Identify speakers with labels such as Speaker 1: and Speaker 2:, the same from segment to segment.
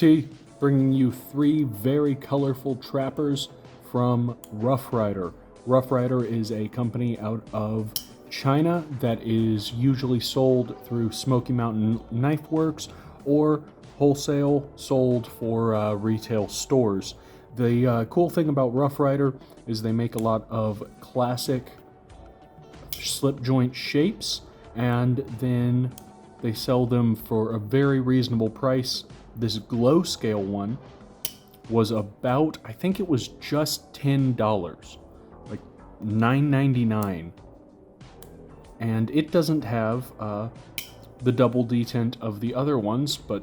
Speaker 1: T, bringing you 3 very colorful trappers from Rough Rider. Rough Rider is a company out of China that is usually sold through Smoky Mountain Knife Works or wholesale sold for retail stores. The cool thing about Rough Rider is they make a lot of classic slip joint shapes, and then they sell them for a very reasonable price. This glow scale one was about, I think it was just $10, like $9.99. And it doesn't have the double detent of the other ones, but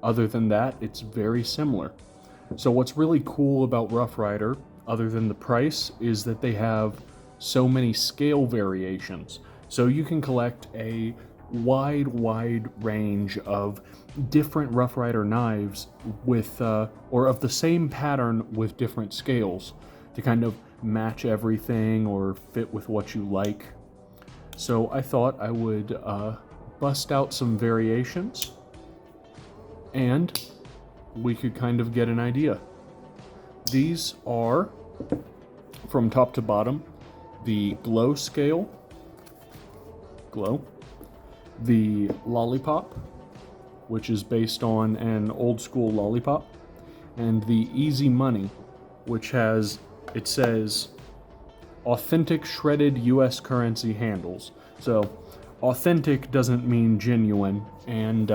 Speaker 1: other than that, it's very similar. So what's really cool about Rough Rider, other than the price, is that they have so many scale variations. So you can collect a wide range of different Rough Rider knives with, or of the same pattern with different scales to kind of match everything or fit with what you like. So I thought I would bust out some variations and we could kind of get an idea. These are, from top to bottom, the glow scale, the lollipop, which is based on an old school lollipop, and the easy money, which has, it says, authentic shredded US currency handles. So authentic doesn't mean genuine, and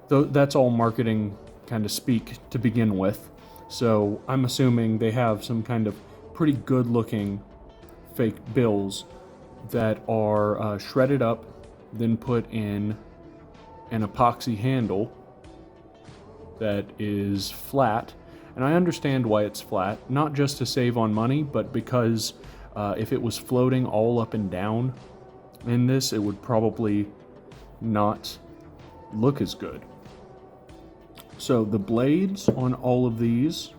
Speaker 1: that's all marketing kind of speak to begin with. So I'm assuming they have some kind of pretty good looking fake bills that are shredded up, then put in an epoxy handle that is flat. And I understand why it's flat, not just to save on money, but because if it was floating all up and down in this, it would probably not look as good. So the blades on all of these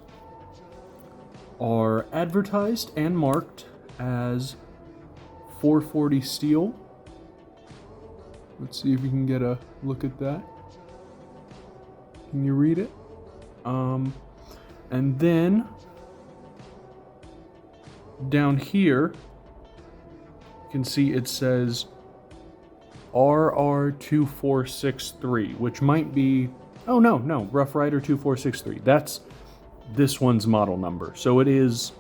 Speaker 1: are advertised and marked as 440 steel. Let's see if you can get a look at that. Can you read it? And then down here, you can see it says RR2463, which might be, oh no, Rough Rider 2463. That's this one's model number. So it is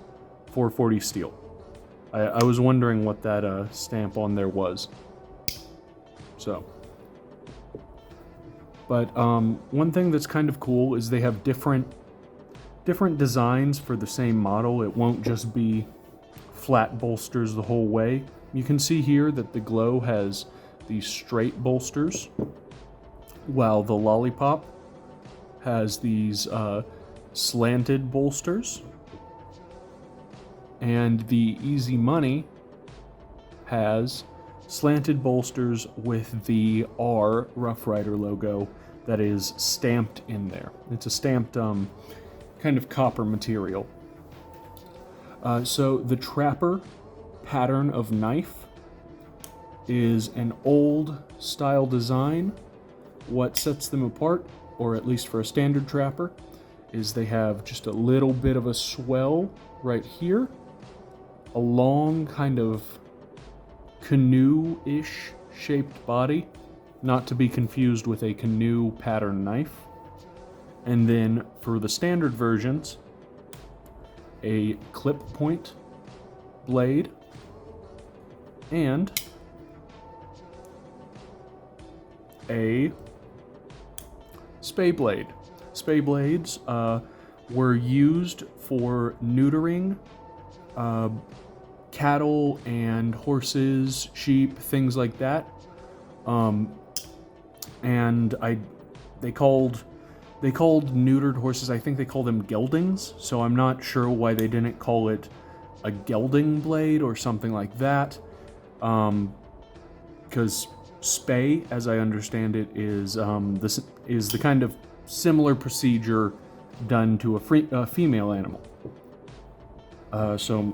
Speaker 1: 440 steel. I was wondering what that stamp on there was. So, but one thing that's kind of cool is they have different designs for the same model. It won't just be flat bolsters the whole way. You can see here that the Glow has these straight bolsters, while the Lollipop has these slanted bolsters, and the Easy Money has slanted bolsters with the R Rough Rider logo that is stamped in there. It's a stamped kind of copper material. So the Trapper pattern of knife is an old style design. What sets them apart, or at least for a standard Trapper, is they have just a little bit of a swell right here, a long kind of canoe-ish shaped body, not to be confused with a canoe pattern knife. And then for the standard versions, a clip point blade and a spay blade. Spay blades were used for neutering cattle and horses, sheep, things like that. And they called neutered horses, I think they called them geldings, so I'm not sure why they didn't call it a gelding blade or something like that. Because spay, as I understand it, is this is the kind of similar procedure done to a female animal. So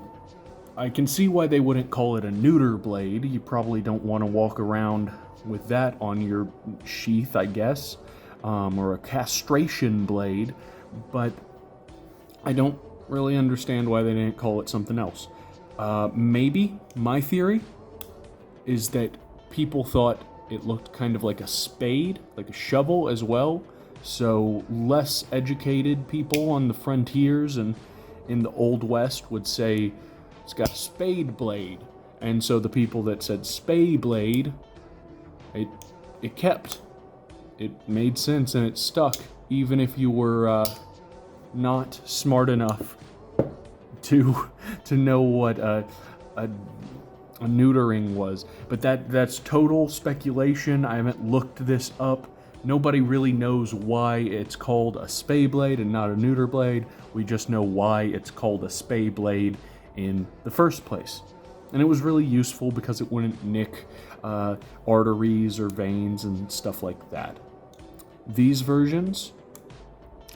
Speaker 1: I can see why they wouldn't call it a neuter blade. You probably don't want to walk around with that on your sheath, I guess. or a castration blade, but I don't really understand why they didn't call it something else. Maybe my theory is that people thought it looked kind of like a spade, like a shovel as well. So less educated people on the frontiers and in the Old West would say it's got a spade blade. And so the people that said spade blade, it kept. It made sense and it stuck, even if you were not smart enough to know what a neutering was. But that's total speculation. I haven't looked this up. Nobody really knows why it's called a spay blade and not a neuter blade. We just know why it's called a spay blade in the first place. And it was really useful because it wouldn't nick arteries or veins and stuff like that. These versions,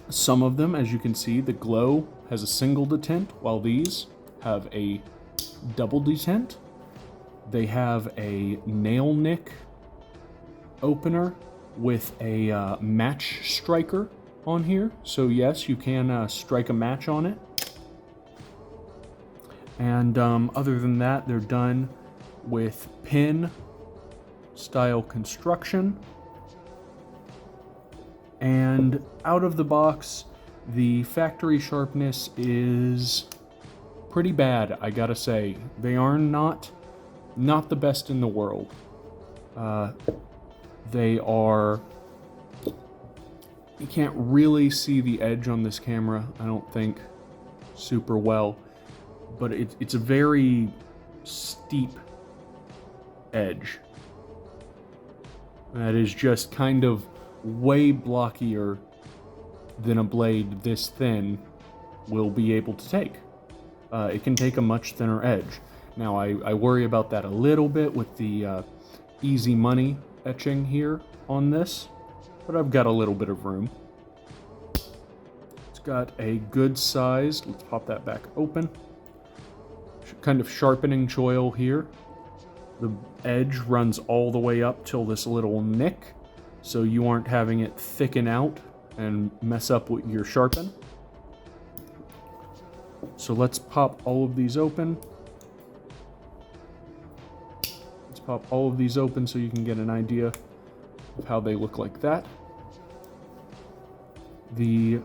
Speaker 1: some of them, as you can see, the glow has a single detent, while these have a double detent. They have a nail nick opener with a match striker on here. So yes, you can strike a match on it. And other than that, they're done with pin style construction. And out of the box, the factory sharpness is pretty bad, I gotta say. They are not the best in the world. They are... You can't really see the edge on this camera, I don't think, super well. But it's a very steep edge. That is just kind of way blockier than a blade this thin will be able to take. It can take a much thinner edge. Now, I worry about that a little bit with the easy money etching here on this, but I've got a little bit of room. It's got a good size, let's pop that back open, kind of sharpening choil here. The edge runs all the way up till this little nick, so you aren't having it thicken out and mess up with your sharpen. So let's pop all of these open. Let's pop all of these open so you can get an idea of how they look like that. The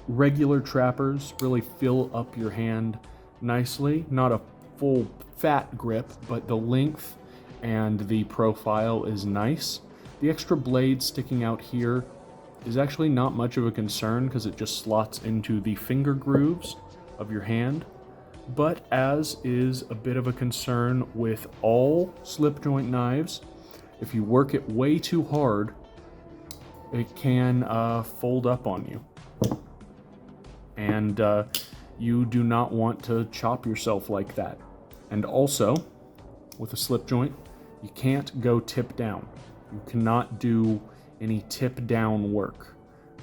Speaker 1: regular trappers really fill up your hand nicely. Not a full fat grip, but the length and the profile is nice. The extra blade sticking out here is actually not much of a concern because it just slots into the finger grooves of your hand, but as is a bit of a concern with all slip joint knives, if you work it way too hard, it can fold up on you. And you do not want to chop yourself like that. And also, with a slip joint, you can't go tip down. You cannot do any tip down work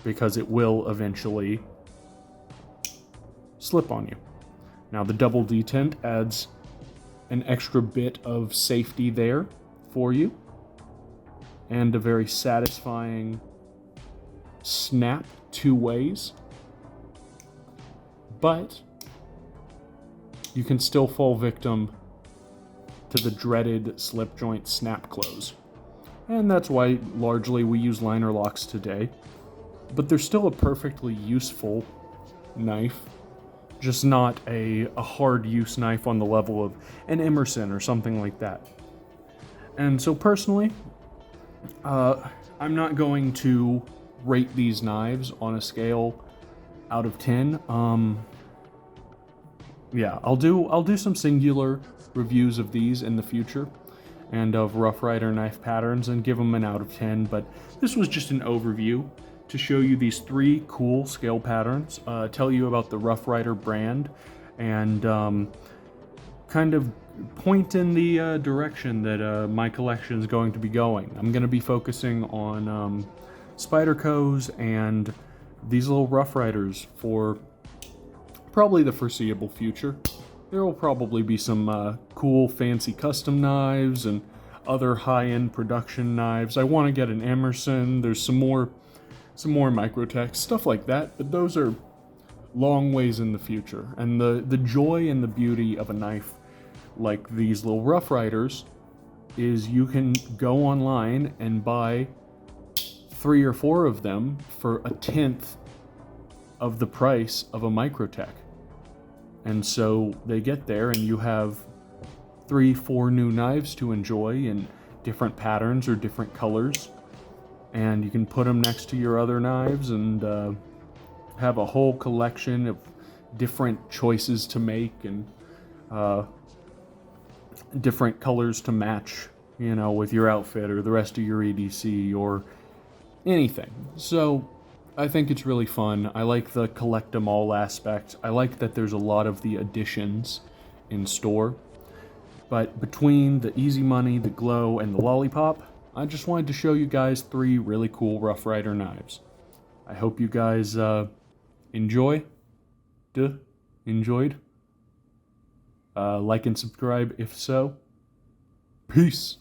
Speaker 1: because it will eventually slip on you. Now the double detent adds an extra bit of safety there for you and a very satisfying snap two ways, but you can still fall victim to the dreaded slip joint snap close. And that's why largely we use liner locks today. But they're still a perfectly useful knife, just not a hard use knife on the level of an Emerson or something like that. And so personally, I'm not going to rate these knives on a scale out of 10. Yeah, I'll do some singular reviews of these in the future and of Rough Rider knife patterns and give them an out of 10, but this was just an overview to show you these 3 cool scale patterns, tell you about the Rough Rider brand, and kind of point in the direction that my collection is going to be going. I'm going to be focusing on Spydercos and these little Rough Riders for probably the foreseeable future. There will probably be some cool fancy custom knives and other high-end production knives. I want to get an Emerson. There's some more Microtech, stuff like that, but those are long ways in the future. And the joy and the beauty of a knife like these little Rough Riders is you can go online and buy 3 or 4 of them for a tenth of the price of a Microtech. And so they get there and you have 3, 4 new knives to enjoy in different patterns or different colors. And you can put them next to your other knives and have a whole collection of different choices to make and different colors to match, you know, with your outfit or the rest of your EDC or anything. So I think it's really fun. I like the collect 'em all aspect. I like that there's a lot of the additions in store. But between the Easy Money, the Glow, and the Lollipop, I just wanted to show you guys 3 really cool Rough Rider knives. I hope you guys enjoyed. Like and subscribe if so. Peace.